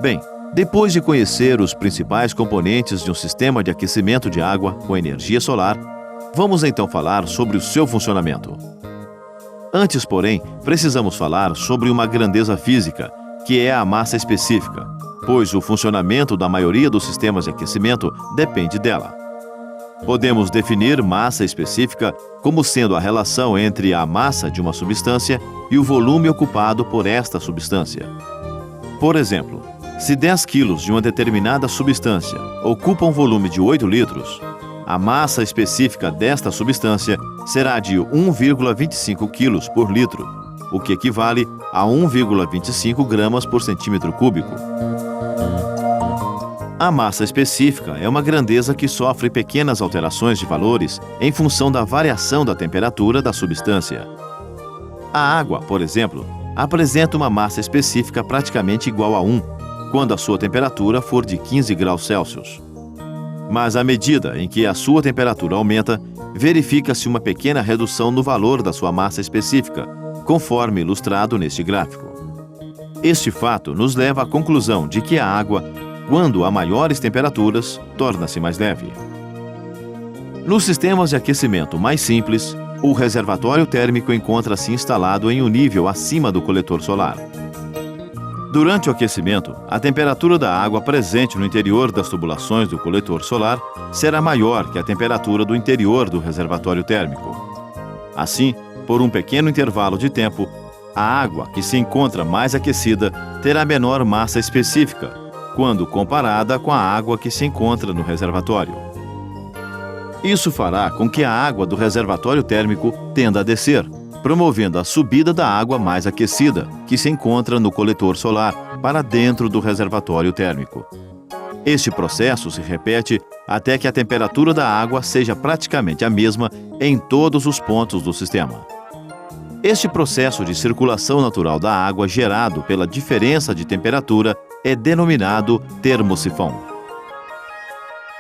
Bem, depois de conhecer os principais componentes de um sistema de aquecimento de água com energia solar, vamos então falar sobre o seu funcionamento. Antes, porém, precisamos falar sobre uma grandeza física, que é a massa específica, pois o funcionamento da maioria dos sistemas de aquecimento depende dela. Podemos definir massa específica como sendo a relação entre a massa de uma substância e o volume ocupado por esta substância. Por exemplo, se 10 kg de uma determinada substância ocupa um volume de 8 litros, a massa específica desta substância será de 1,25 kg por litro, o que equivale a 1,25 gramas por centímetro cúbico. A massa específica é uma grandeza que sofre pequenas alterações de valores em função da variação da temperatura da substância. A água, por exemplo, apresenta uma massa específica praticamente igual a 1, quando a sua temperatura for de 15 graus Celsius. Mas à medida em que a sua temperatura aumenta, verifica-se uma pequena redução no valor da sua massa específica, conforme ilustrado neste gráfico. Este fato nos leva à conclusão de que a água, quando há maiores temperaturas, torna-se mais leve. Nos sistemas de aquecimento mais simples, o reservatório térmico encontra-se instalado em um nível acima do coletor solar. Durante o aquecimento, a temperatura da água presente no interior das tubulações do coletor solar será maior que a temperatura do interior do reservatório térmico. Assim, por um pequeno intervalo de tempo, a água que se encontra mais aquecida terá menor massa específica, quando comparada com a água que se encontra no reservatório. Isso fará com que a água do reservatório térmico tenda a descer, promovendo a subida da água mais aquecida, que se encontra no coletor solar, para dentro do reservatório térmico. Este processo se repete até que a temperatura da água seja praticamente a mesma em todos os pontos do sistema. Este processo de circulação natural da água gerado pela diferença de temperatura é denominado termosifão.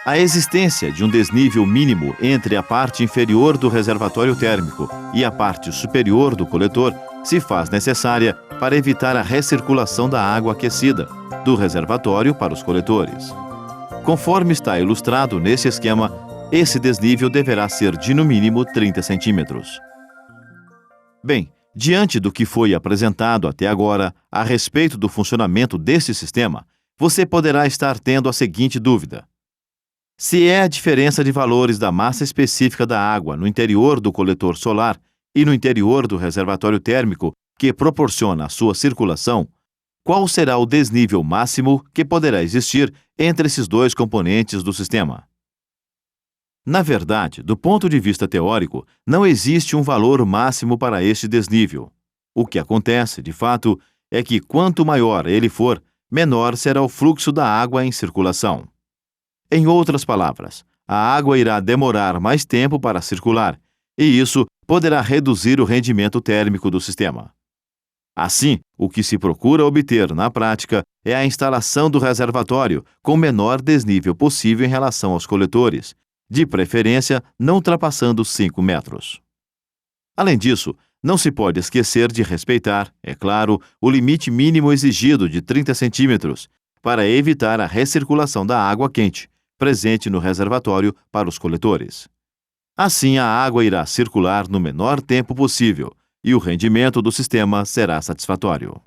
A existência de um desnível mínimo entre a parte inferior do reservatório térmico e a parte superior do coletor se faz necessária para evitar a recirculação da água aquecida do reservatório para os coletores. Conforme está ilustrado nesse esquema, esse desnível deverá ser de no mínimo 30 centímetros. Bem, diante do que foi apresentado até agora a respeito do funcionamento desse sistema, você poderá estar tendo a seguinte dúvida: se é a diferença de valores da massa específica da água no interior do coletor solar e no interior do reservatório térmico que proporciona a sua circulação, qual será o desnível máximo que poderá existir entre esses dois componentes do sistema? Na verdade, do ponto de vista teórico, não existe um valor máximo para este desnível. O que acontece, de fato, é que quanto maior ele for, menor será o fluxo da água em circulação. Em outras palavras, a água irá demorar mais tempo para circular, e isso poderá reduzir o rendimento térmico do sistema. Assim, o que se procura obter na prática é a instalação do reservatório com o menor desnível possível em relação aos coletores, de preferência não ultrapassando 5 metros. Além disso, não se pode esquecer de respeitar, é claro, o limite mínimo exigido de 30 centímetros para evitar a recirculação da água quente presente no reservatório para os coletores. Assim, a água irá circular no menor tempo possível e o rendimento do sistema será satisfatório.